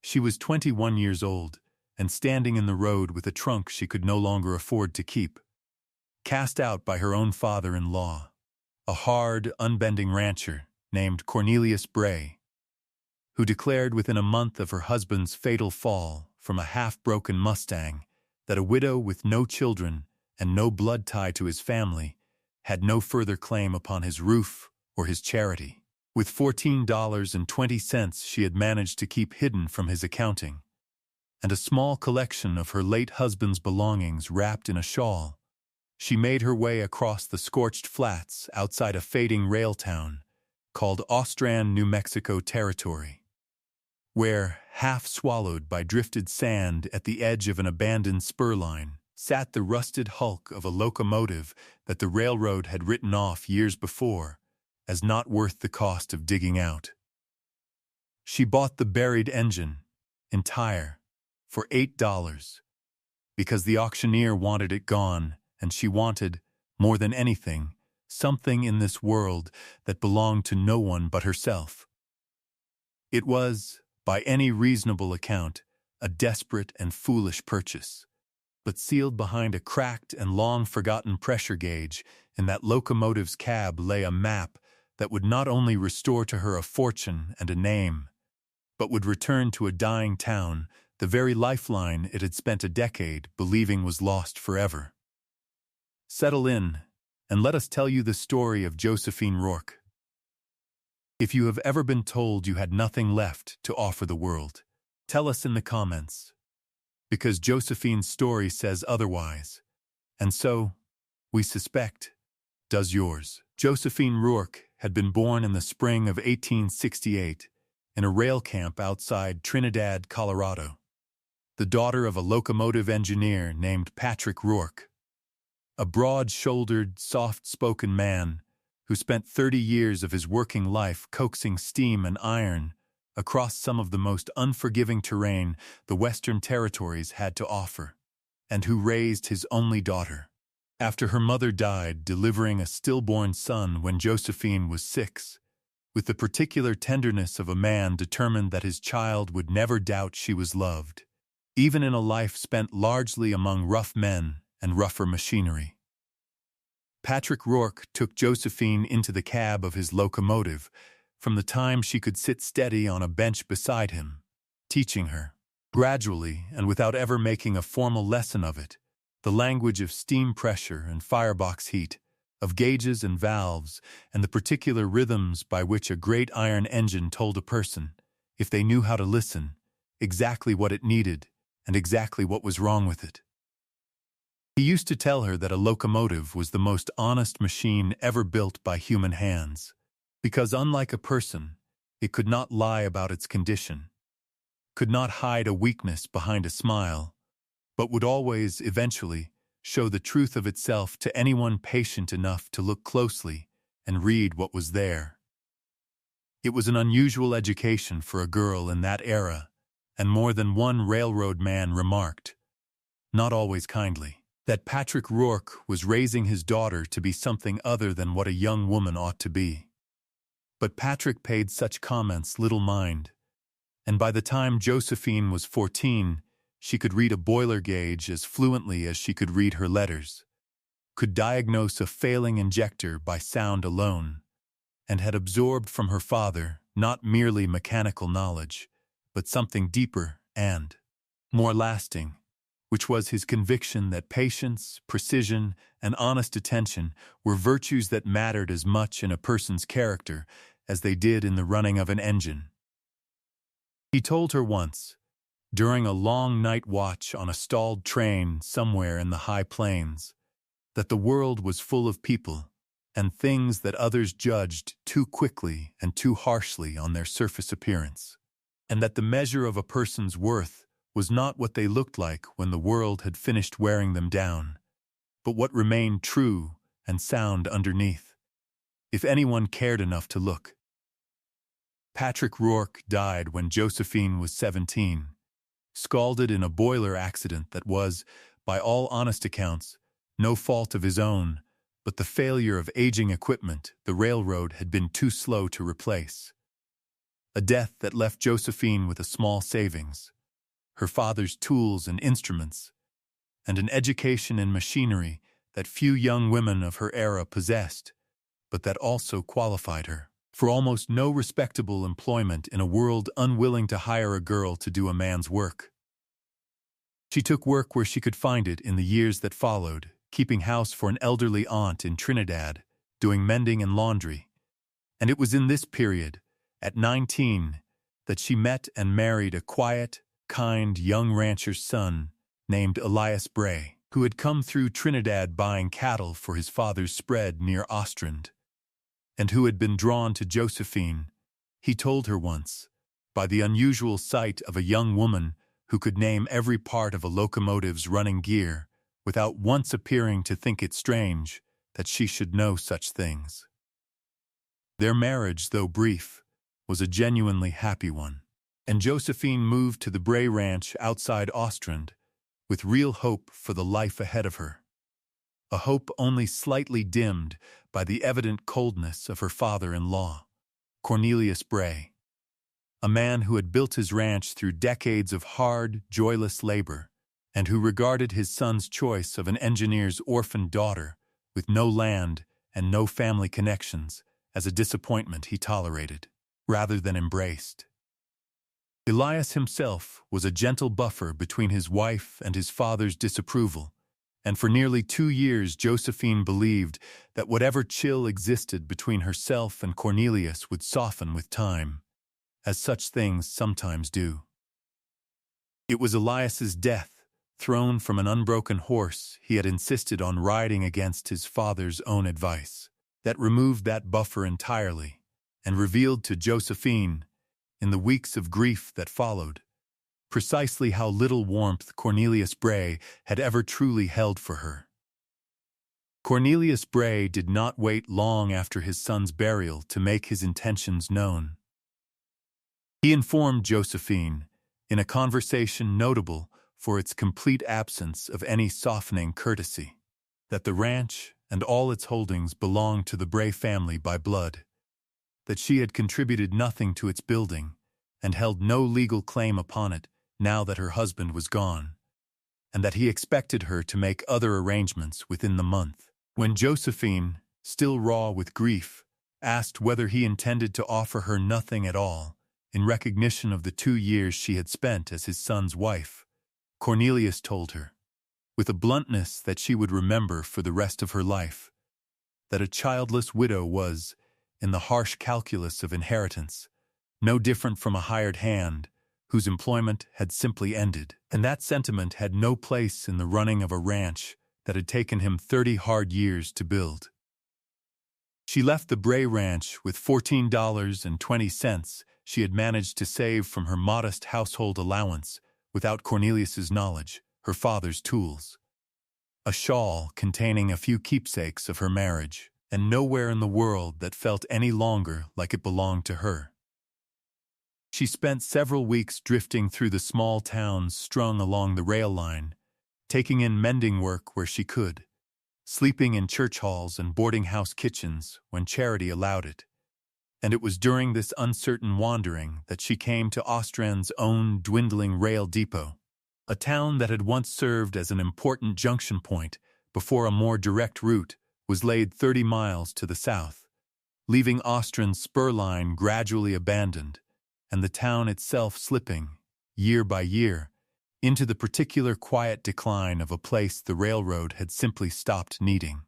She was 21 years old, and standing in the road with a trunk she could no longer afford to keep. Cast out by her own father-in-law, a hard, unbending rancher named Cornelius Bray, who declared within a month of her husband's fatal fall from a half-broken Mustang that a widow with no children and no blood tie to his family had no further claim upon his roof or his charity. With $14.20 she had managed to keep hidden from his accounting, and a small collection of her late husband's belongings wrapped in a shawl, she made her way across the scorched flats outside a fading rail town called Ostran, New Mexico Territory, where, half swallowed by drifted sand at the edge of an abandoned spur line, sat the rusted hulk of a locomotive that the railroad had written off years before as not worth the cost of digging out. She bought the buried engine, entire, for $8, because the auctioneer wanted it gone, and she wanted, more than anything, something in this world that belonged to no one but herself. It was, by any reasonable account, a desperate and foolish purchase, but sealed behind a cracked and long-forgotten pressure gauge in that locomotive's cab lay a map that would not only restore to her a fortune and a name, but would return to a dying town the very lifeline it had spent a decade believing was lost forever. Settle in, and let us tell you the story of Josephine Rourke. If you have ever been told you had nothing left to offer the world, tell us in the comments, because Josephine's story says otherwise, and so, we suspect, does yours. Josephine Rourke had been born in the spring of 1868 in a rail camp outside Trinidad, Colorado, the daughter of a locomotive engineer named Patrick Rourke, a broad-shouldered, soft-spoken man who spent 30 years of his working life coaxing steam and iron across some of the most unforgiving terrain the Western Territories had to offer, and who raised his only daughter. After her mother died, delivering a stillborn son when Josephine was 6, with the particular tenderness of a man determined that his child would never doubt she was loved, even in a life spent largely among rough men and rougher machinery. Patrick Rourke took Josephine into the cab of his locomotive from the time she could sit steady on a bench beside him, teaching her, gradually and without ever making a formal lesson of it, the language of steam pressure and firebox heat, of gauges and valves, and the particular rhythms by which a great iron engine told a person, if they knew how to listen, exactly what it needed and exactly what was wrong with it. He used to tell her that a locomotive was the most honest machine ever built by human hands, because unlike a person, it could not lie about its condition, could not hide a weakness behind a smile, but would always, eventually, show the truth of itself to anyone patient enough to look closely and read what was there. It was an unusual education for a girl in that era, and more than one railroad man remarked, not always kindly, that Patrick Rourke was raising his daughter to be something other than what a young woman ought to be. But Patrick paid such comments little mind, and by the time Josephine was 14, she could read a boiler gauge as fluently as she could read her letters, could diagnose a failing injector by sound alone, and had absorbed from her father not merely mechanical knowledge, but something deeper and more lasting, which was his conviction that patience, precision, and honest attention were virtues that mattered as much in a person's character as they did in the running of an engine. He told her once, during a long night watch on a stalled train somewhere in the high plains, that the world was full of people and things that others judged too quickly and too harshly on their surface appearance, and that the measure of a person's worth was not what they looked like when the world had finished wearing them down, but what remained true and sound underneath, if anyone cared enough to look. Patrick Rourke died when Josephine was 17, scalded in a boiler accident that was, by all honest accounts, no fault of his own, but the failure of aging equipment the railroad had been too slow to replace. a death that left Josephine with a small savings, her father's tools and instruments, and an education in machinery that few young women of her era possessed, but that also qualified her for almost no respectable employment in a world unwilling to hire a girl to do a man's work. She took work where she could find it in the years that followed, keeping house for an elderly aunt in Trinidad, doing mending and laundry. And it was in this period, at 19, that she met and married a quiet, kind young rancher's son named Elias Bray, who had come through Trinidad buying cattle for his father's spread near Ostrand, and who had been drawn to Josephine, he told her once, by the unusual sight of a young woman who could name every part of a locomotive's running gear without once appearing to think it strange that she should know such things. Their marriage, though brief, was a genuinely happy one, and Josephine moved to the Bray Ranch outside Ostrand with real hope for the life ahead of her, a hope only slightly dimmed by the evident coldness of her father-in-law, Cornelius Bray, a man who had built his ranch through decades of hard, joyless labor, and who regarded his son's choice of an engineer's orphaned daughter with no land and no family connections as a disappointment he tolerated, rather than embraced. Elias himself was a gentle buffer between his wife and his father's disapproval, and for nearly 2 years Josephine believed that whatever chill existed between herself and Cornelius would soften with time, as such things sometimes do. It was Elias's death, thrown from an unbroken horse he had insisted on riding against his father's own advice, that removed that buffer entirely and revealed to Josephine, in the weeks of grief that followed, precisely how little warmth Cornelius Bray had ever truly held for her. Cornelius Bray did not wait long after his son's burial to make his intentions known. He informed Josephine, in a conversation notable for its complete absence of any softening courtesy, that the ranch and all its holdings belonged to the Bray family by blood, that she had contributed nothing to its building and held no legal claim upon it now that her husband was gone, and that he expected her to make other arrangements within the month. When Josephine, still raw with grief, asked whether he intended to offer her nothing at all in recognition of the 2 years she had spent as his son's wife, Cornelius told her, with a bluntness that she would remember for the rest of her life, that a childless widow was, in the harsh calculus of inheritance, no different from a hired hand whose employment had simply ended, and that sentiment had no place in the running of a ranch that had taken him 30 hard years to build. She left the Bray Ranch with $14.20 she had managed to save from her modest household allowance without Cornelius's knowledge, her father's tools, a shawl containing a few keepsakes of her marriage, and nowhere in the world that felt any longer like it belonged to her. She spent several weeks drifting through the small towns strung along the rail line, taking in mending work where she could, sleeping in church halls and boarding house kitchens when charity allowed it. And it was during this uncertain wandering that she came to Ostrand's own dwindling rail depot, a town that had once served as an important junction point before a more direct route was laid 30 miles to the south, leaving Ostrand's spur line gradually abandoned and the town itself slipping, year by year, into the particular quiet decline of a place the railroad had simply stopped needing.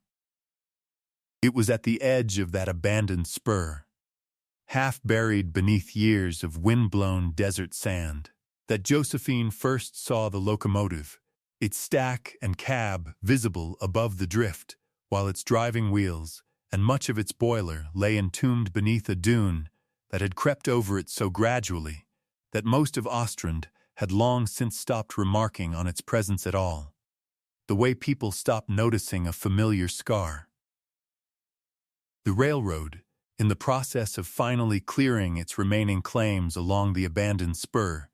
It was at the edge of that abandoned spur, half buried beneath years of wind-blown desert sand, that Josephine first saw the locomotive, its stack and cab visible above the drift, while its driving wheels and much of its boiler lay entombed beneath a dune that had crept over it so gradually that most of Ostrand had long since stopped remarking on its presence at all, the way people stopped noticing a familiar scar. The railroad, in the process of finally clearing its remaining claims along the abandoned spur,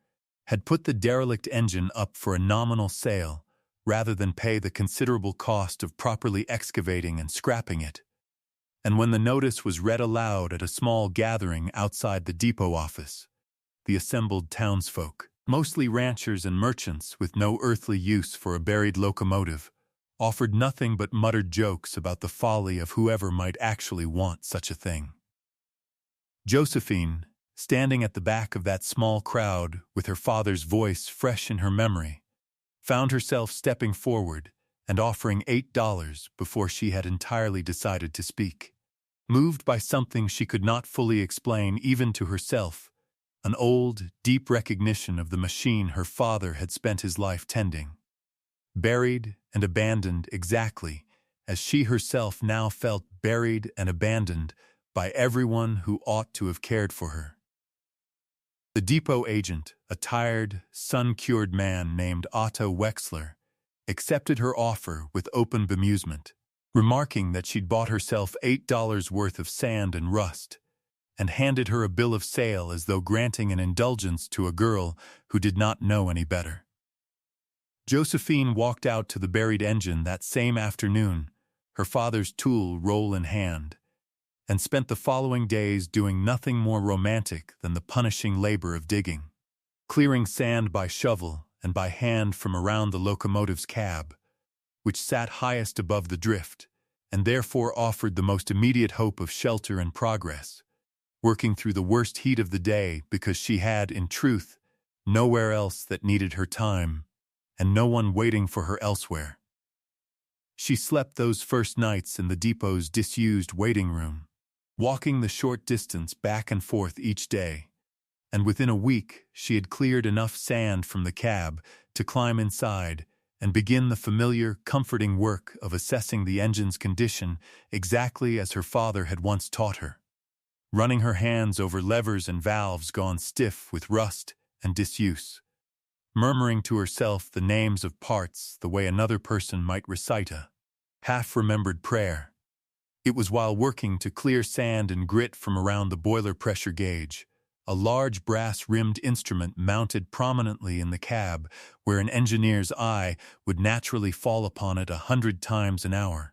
had put the derelict engine up for a nominal sale rather than pay the considerable cost of properly excavating and scrapping it, And when the notice was read aloud at a small gathering outside the depot office, the assembled townsfolk, mostly ranchers and merchants with no earthly use for a buried locomotive, offered nothing but muttered jokes about the folly of whoever might actually want such a thing. Josephine, standing at the back of that small crowd with her father's voice fresh in her memory, found herself stepping forward and offering $8 before she had entirely decided to speak. Moved by something she could not fully explain even to herself, an old, deep recognition of the machine her father had spent his life tending. Buried and abandoned exactly as she herself now felt buried and abandoned by everyone who ought to have cared for her. The depot agent, a tired, sun-cured man named Otto Wexler, accepted her offer with open bemusement, remarking that she'd bought herself $8 worth of sand and rust, and handed her a bill of sale as though granting an indulgence to a girl who did not know any better. Josephine walked out to the buried engine that same afternoon, her father's tool roll in hand, and spent the following days doing nothing more romantic than the punishing labor of digging, clearing sand by shovel and by hand from around the locomotive's cab, which sat highest above the drift, and therefore offered the most immediate hope of shelter and progress, working through the worst heat of the day because she had, in truth, nowhere else that needed her time, and no one waiting for her elsewhere. She slept those first nights in the depot's disused waiting room, walking the short distance back and forth each day, and within a week she had cleared enough sand from the cab to climb inside and begin the familiar, comforting work of assessing the engine's condition exactly as her father had once taught her, running her hands over levers and valves gone stiff with rust and disuse, murmuring to herself the names of parts the way another person might recite a half-remembered prayer. It was while working to clear sand and grit from around the boiler pressure gauge, a large brass-rimmed instrument mounted prominently in the cab where an engineer's eye would naturally fall upon it 100 times an hour,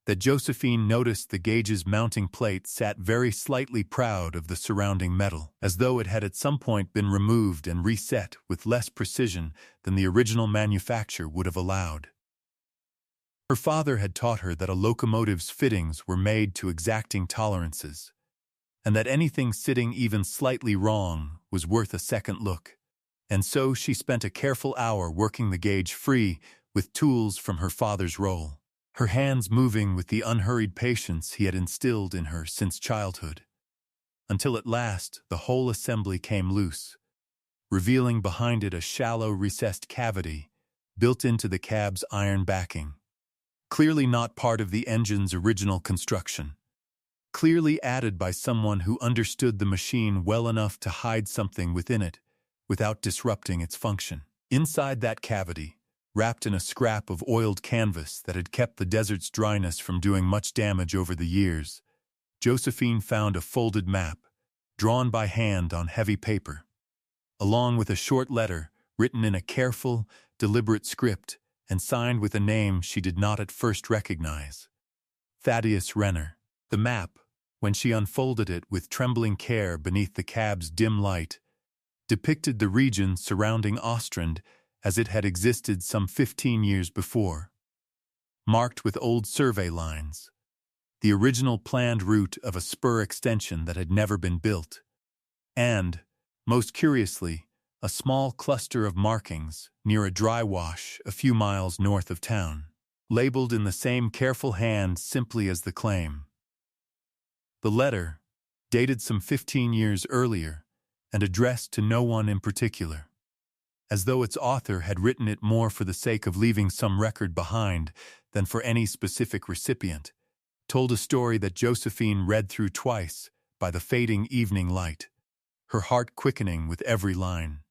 that Josephine noticed the gauge's mounting plate sat very slightly proud of the surrounding metal, as though it had at some point been removed and reset with less precision than the original manufacture would have allowed. Her father had taught her that a locomotive's fittings were made to exacting tolerances, and that anything sitting even slightly wrong was worth a second look, and so she spent a careful hour working the gauge free with tools from her father's roll, her hands moving with the unhurried patience he had instilled in her since childhood, until at last the whole assembly came loose, revealing behind it a shallow recessed cavity built into the cab's iron backing, clearly not part of the engine's original construction, clearly added by someone who understood the machine well enough to hide something within it without disrupting its function. Inside that cavity, wrapped in a scrap of oiled canvas that had kept the desert's dryness from doing much damage over the years, Josephine found a folded map, drawn by hand on heavy paper, along with a short letter written in a careful, deliberate script and signed with a name she did not at first recognize: Thaddeus Renner. The map, when she unfolded it with trembling care beneath the cab's dim light, depicted the region surrounding Ostrand as it had existed some 15 years before, marked with old survey lines, the original planned route of a spur extension that had never been built, and, most curiously, a small cluster of markings near a dry wash a few miles north of town, labeled in the same careful hand simply as the claim. The letter, dated some 15 years earlier and addressed to no one in particular, as though its author had written it more for the sake of leaving some record behind than for any specific recipient, told a story that Josephine read through twice by the fading evening light, her heart quickening with every line.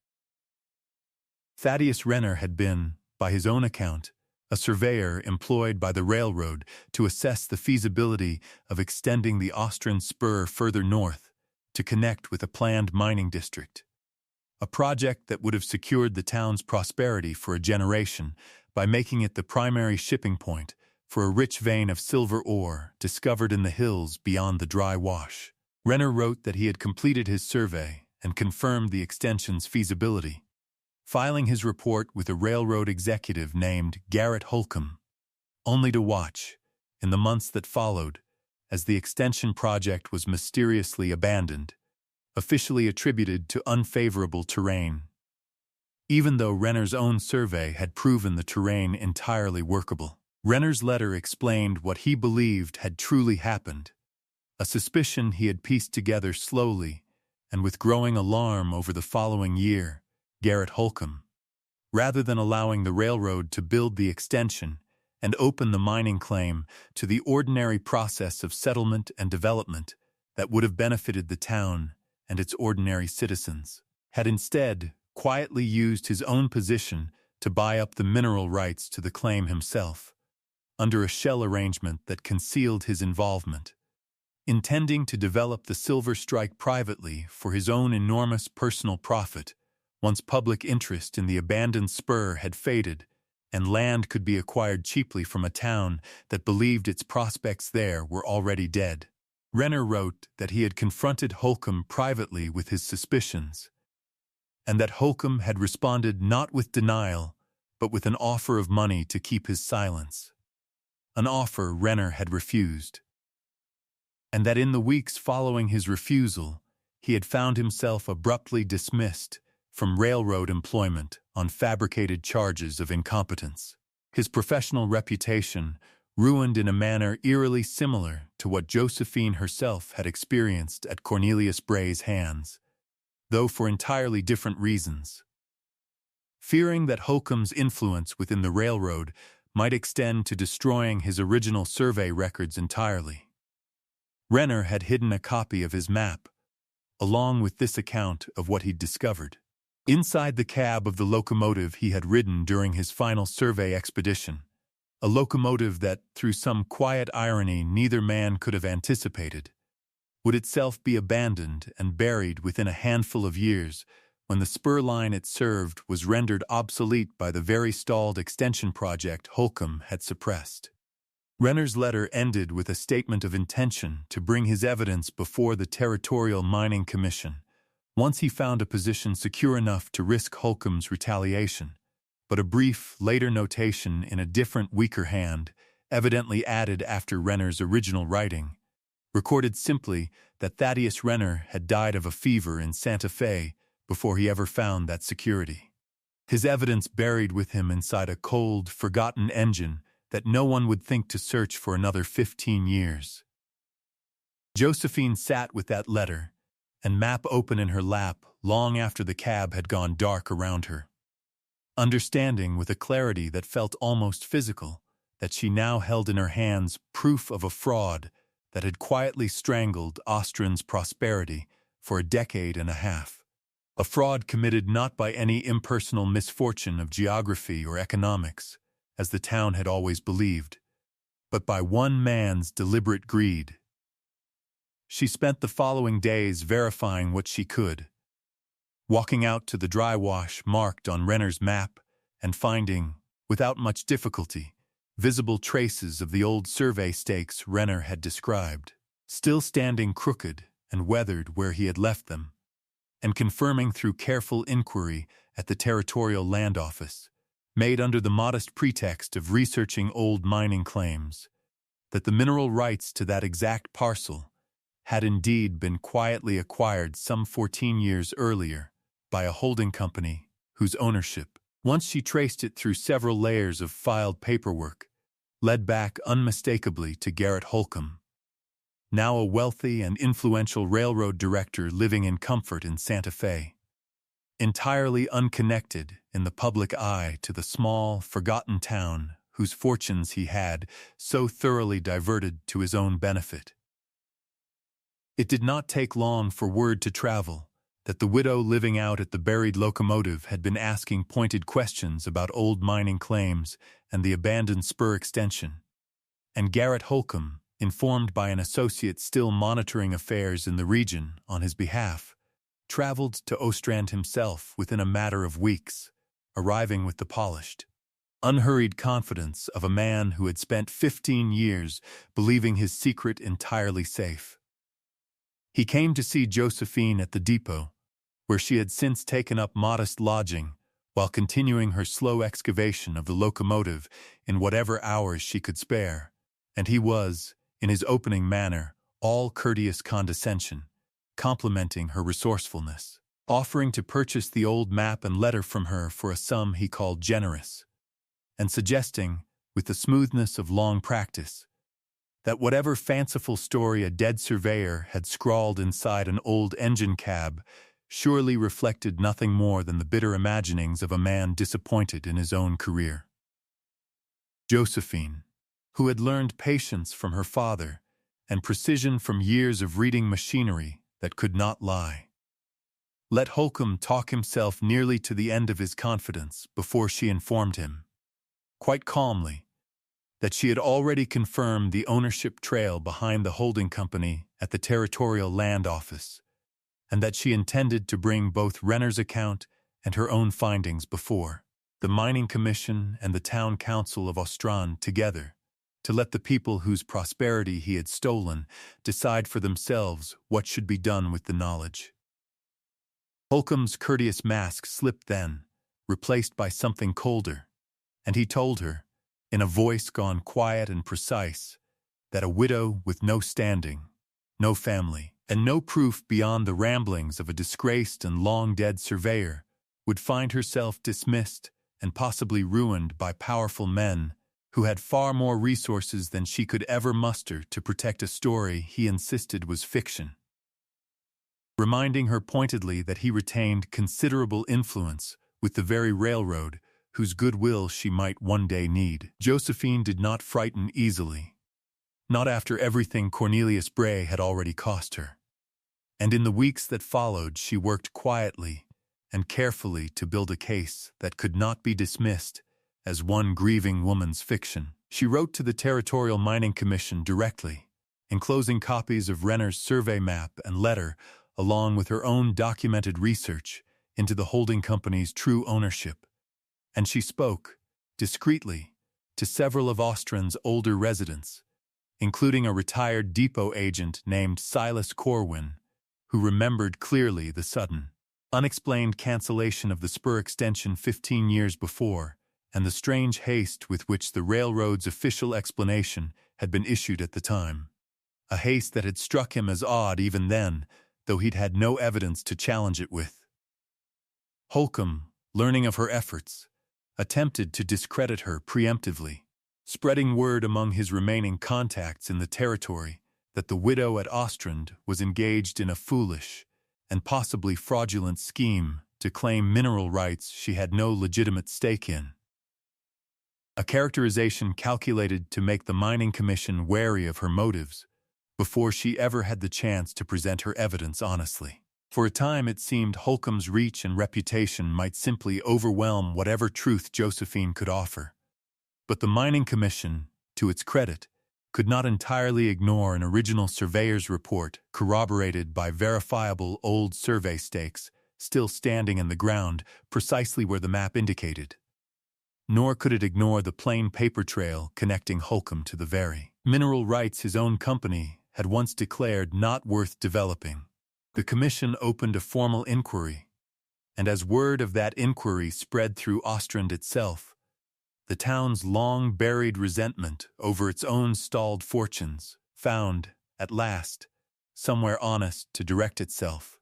Thaddeus Renner had been, by his own account, a surveyor employed by the railroad to assess the feasibility of extending the Ostrand spur further north to connect with a planned mining district, a project that would have secured the town's prosperity for a generation by making it the primary shipping point for a rich vein of silver ore discovered in the hills beyond the dry wash. Renner wrote that he had completed his survey and confirmed the extension's feasibility, filing his report with a railroad executive named Garrett Holcomb, only to watch, in the months that followed, as the extension project was mysteriously abandoned, officially attributed to unfavorable terrain, even though Renner's own survey had proven the terrain entirely workable. Renner's letter explained what he believed had truly happened, a suspicion he had pieced together slowly and with growing alarm over the following year. Garrett Holcomb, rather than allowing the railroad to build the extension and open the mining claim to the ordinary process of settlement and development that would have benefited the town and its ordinary citizens, had instead quietly used his own position to buy up the mineral rights to the claim himself, under a shell arrangement that concealed his involvement, intending to develop the Silver Strike privately for his own enormous personal profit. Once public interest in the abandoned spur had faded and land could be acquired cheaply from a town that believed its prospects there were already dead. Renner wrote that he had confronted Holcomb privately with his suspicions, and that Holcomb had responded not with denial, but with an offer of money to keep his silence, an offer Renner had refused, and that in the weeks following his refusal, he had found himself abruptly dismissed from railroad employment on fabricated charges of incompetence. His professional reputation ruined in a manner eerily similar to what Josephine herself had experienced at Cornelius Bray's hands, though for entirely different reasons. Fearing that Holcomb's influence within the railroad might extend to destroying his original survey records entirely, Renner had hidden a copy of his map, along with this account of what he'd discovered, inside the cab of the locomotive he had ridden during his final survey expedition, a locomotive that, through some quiet irony neither man could have anticipated, would itself be abandoned and buried within a handful of years when the spur line it served was rendered obsolete by the very stalled extension project Holcomb had suppressed. Renner's letter ended with a statement of intention to bring his evidence before the Territorial Mining Commission, once he found a position secure enough to risk Holcomb's retaliation, but a brief, later notation in a different, weaker hand, evidently added after Renner's original writing, recorded simply that Thaddeus Renner had died of a fever in Santa Fe before he ever found that security. His evidence buried with him inside a cold, forgotten engine that no one would think to search for another 15 years. Josephine sat with that letter and map open in her lap long after the cab had gone dark around her, understanding with a clarity that felt almost physical that she now held in her hands proof of a fraud that had quietly strangled Ostran's prosperity for a decade and a half. A fraud committed not by any impersonal misfortune of geography or economics, as the town had always believed, but by one man's deliberate greed. She spent the following days verifying what she could, walking out to the dry wash marked on Renner's map and finding, without much difficulty, visible traces of the old survey stakes Renner had described, still standing crooked and weathered where he had left them, and confirming through careful inquiry at the Territorial Land Office, made under the modest pretext of researching old mining claims, that the mineral rights to that exact parcel had indeed been quietly acquired some 14 years earlier by a holding company whose ownership, once she traced it through several layers of filed paperwork, led back unmistakably to Garrett Holcomb, now a wealthy and influential railroad director living in comfort in Santa Fe, entirely unconnected in the public eye to the small, forgotten town whose fortunes he had so thoroughly diverted to his own benefit. It did not take long for word to travel that the widow living out at the buried locomotive had been asking pointed questions about old mining claims and the abandoned spur extension, and Garrett Holcomb, informed by an associate still monitoring affairs in the region on his behalf, traveled to Ostrand himself within a matter of weeks, arriving with the polished, unhurried confidence of a man who had spent 15 years believing his secret entirely safe. He came to see Josephine at the depot, where she had since taken up modest lodging while continuing her slow excavation of the locomotive in whatever hours she could spare, and he was, in his opening manner, all courteous condescension, complimenting her resourcefulness, offering to purchase the old map and letter from her for a sum he called generous, and suggesting, with the smoothness of long practice, that whatever fanciful story a dead surveyor had scrawled inside an old engine cab surely reflected nothing more than the bitter imaginings of a man disappointed in his own career. Josephine, who had learned patience from her father and precision from years of reading machinery that could not lie, let Holcomb talk himself nearly to the end of his confidence before she informed him, quite calmly, that she had already confirmed the ownership trail behind the holding company at the Territorial Land Office, and that she intended to bring both Renner's account and her own findings before the Mining Commission and the Town Council of Ostrand together, to let the people whose prosperity he had stolen decide for themselves what should be done with the knowledge. Holcomb's courteous mask slipped then, replaced by something colder, and he told her, in a voice gone quiet and precise, that a widow with no standing, no family, and no proof beyond the ramblings of a disgraced and long-dead surveyor would find herself dismissed and possibly ruined by powerful men who had far more resources than she could ever muster to protect a story he insisted was fiction. Reminding her pointedly that he retained considerable influence with the very railroad whose goodwill she might one day need, Josephine did not frighten easily. Not after everything Cornelius Bray had already cost her. And in the weeks that followed, she worked quietly and carefully to build a case that could not be dismissed as one grieving woman's fiction. She wrote to the Territorial Mining Commission directly, enclosing copies of Renner's survey map and letter along with her own documented research into the holding company's true ownership. And she spoke, discreetly, to several of Ostrand's older residents, including a retired depot agent named Silas Corwin, who remembered clearly the sudden, unexplained cancellation of the spur extension 15 years before, and the strange haste with which the railroad's official explanation had been issued at the time. A haste that had struck him as odd even then, though he'd had no evidence to challenge it with. Holcomb, learning of her efforts, attempted to discredit her preemptively, spreading word among his remaining contacts in the territory that the widow at Ostrand was engaged in a foolish and possibly fraudulent scheme to claim mineral rights she had no legitimate stake in. A characterization calculated to make the Mining Commission wary of her motives before she ever had the chance to present her evidence honestly. For a time it seemed Holcomb's reach and reputation might simply overwhelm whatever truth Josephine could offer. But the Mining Commission, to its credit, could not entirely ignore an original surveyor's report corroborated by verifiable old survey stakes still standing in the ground precisely where the map indicated. Nor could it ignore the plain paper trail connecting Holcomb to the very mineral rights his own company had once declared not worth developing. The commission opened a formal inquiry, and as word of that inquiry spread through Ostrand itself, the town's long-buried resentment over its own stalled fortunes found, at last, somewhere honest to direct itself.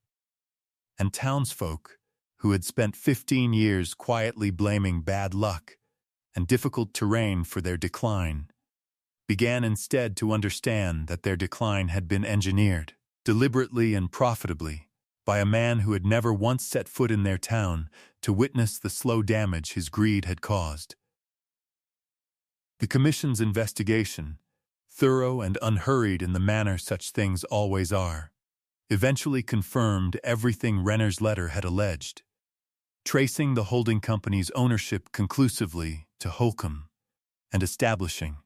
And townsfolk, who had spent 15 years quietly blaming bad luck and difficult terrain for their decline, began instead to understand that their decline had been engineered, deliberately and profitably, by a man who had never once set foot in their town to witness the slow damage his greed had caused. The Commission's investigation, thorough and unhurried in the manner such things always are, eventually confirmed everything Renner's letter had alleged, tracing the holding company's ownership conclusively to Holcomb, and establishing,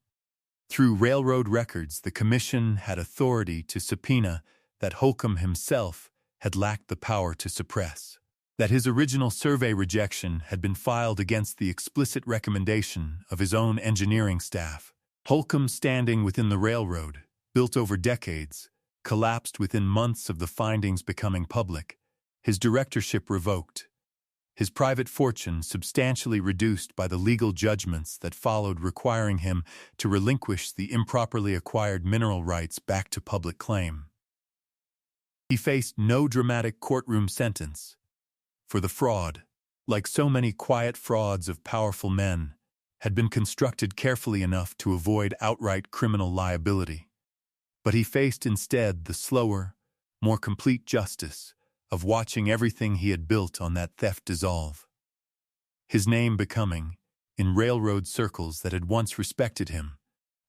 through railroad records, the Commission had authority to subpoena that Holcomb himself had lacked the power to suppress. that his original survey rejection had been filed against the explicit recommendation of his own engineering staff. Holcomb, standing within the railroad, built over decades, collapsed within months of the findings becoming public, his directorship revoked, his private fortune substantially reduced by the legal judgments that followed, requiring him to relinquish the improperly acquired mineral rights back to public claim. He faced no dramatic courtroom sentence, for the fraud, like so many quiet frauds of powerful men, had been constructed carefully enough to avoid outright criminal liability. But he faced instead the slower, more complete justice of watching everything he had built on that theft dissolve. His name becoming, in railroad circles that had once respected him,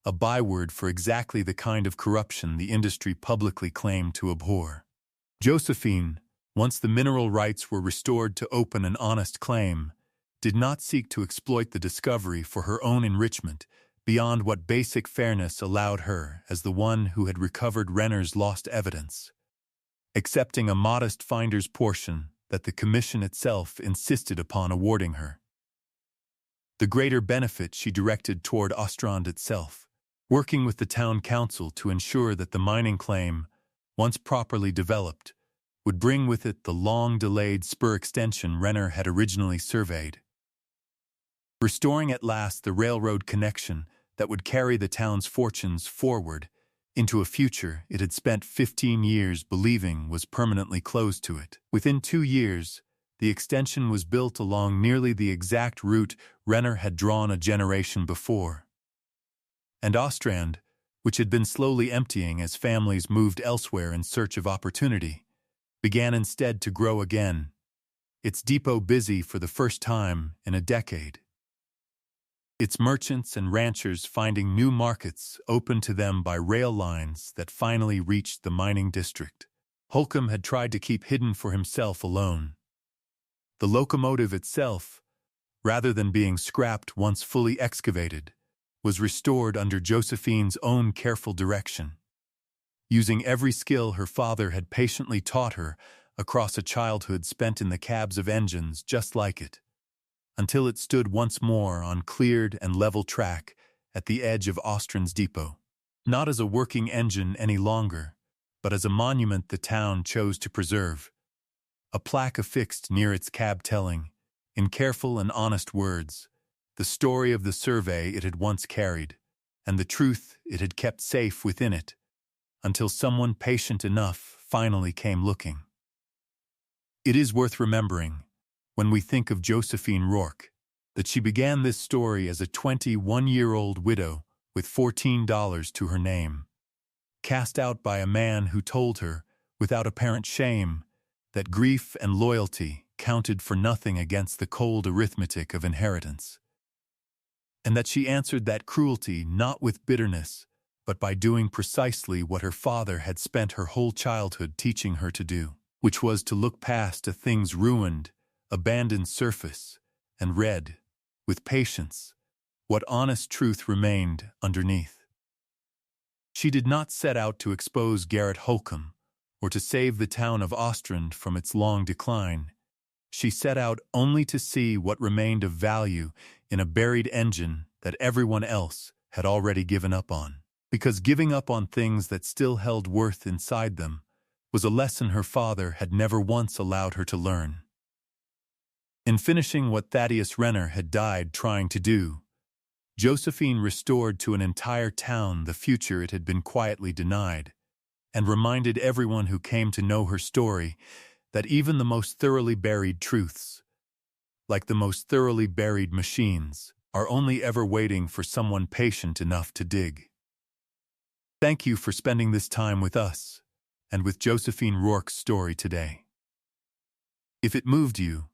a byword for exactly the kind of corruption the industry publicly claimed to abhor. Josephine, once the mineral rights were restored to open and honest claim, did not seek to exploit the discovery for her own enrichment beyond what basic fairness allowed her as the one who had recovered Renner's lost evidence, accepting a modest finder's portion that the commission itself insisted upon awarding her. The greater benefit she directed toward Ostrand itself, working with the town council to ensure that the mining claim, once properly developed, would bring with it the long-delayed spur extension Renner had originally surveyed, restoring at last the railroad connection that would carry the town's fortunes forward into a future it had spent 15 years believing was permanently closed to it. Within 2 years, the extension was built along nearly the exact route Renner had drawn a generation before. And Ostrand, which had been slowly emptying as families moved elsewhere in search of opportunity, began instead to grow again, its depot busy for the first time in a decade. Its merchants and ranchers finding new markets open to them by rail lines that finally reached the mining district. Holcomb had tried to keep hidden for himself alone. The locomotive itself, rather than being scrapped once fully excavated, was restored under Josephine's own careful direction, using every skill her father had patiently taught her across a childhood spent in the cabs of engines just like it, until it stood once more on cleared and level track at the edge of Ostrand's depot, not as a working engine any longer, but as a monument the town chose to preserve, a plaque affixed near its cab telling, in careful and honest words, the story of the survey it had once carried, and the truth it had kept safe within it, until someone patient enough finally came looking. It is worth remembering, when we think of Josephine Rourke, that she began this story as a 21-year-old widow with $14 to her name, cast out by a man who told her, without apparent shame, that grief and loyalty counted for nothing against the cold arithmetic of inheritance, and that she answered that cruelty not with bitterness, but by doing precisely what her father had spent her whole childhood teaching her to do, which was to look past a thing's ruined, abandoned surface and read, with patience, what honest truth remained underneath. She did not set out to expose Garrett Holcomb or to save the town of Ostrand from its long decline. She set out only to see what remained of value in a buried engine that everyone else had already given up on, because giving up on things that still held worth inside them was a lesson her father had never once allowed her to learn. In finishing what Thaddeus Renner had died trying to do, Josephine restored to an entire town the future it had been quietly denied, and reminded everyone who came to know her story that even the most thoroughly buried truths, like the most thoroughly buried machines, are only ever waiting for someone patient enough to dig. Thank you for spending this time with us and with Josephine Rourke's story today. If it moved you,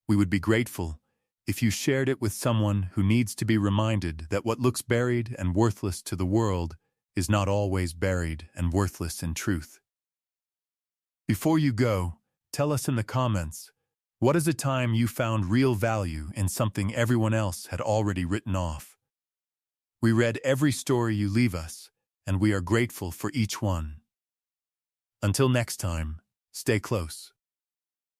we would be grateful if you shared it with someone who needs to be reminded that what looks buried and worthless to the world is not always buried and worthless in truth. Before you go, tell us in the comments, what is a time you found real value in something everyone else had already written off? We read every story you leave us, and we are grateful for each one. Until next time, stay close.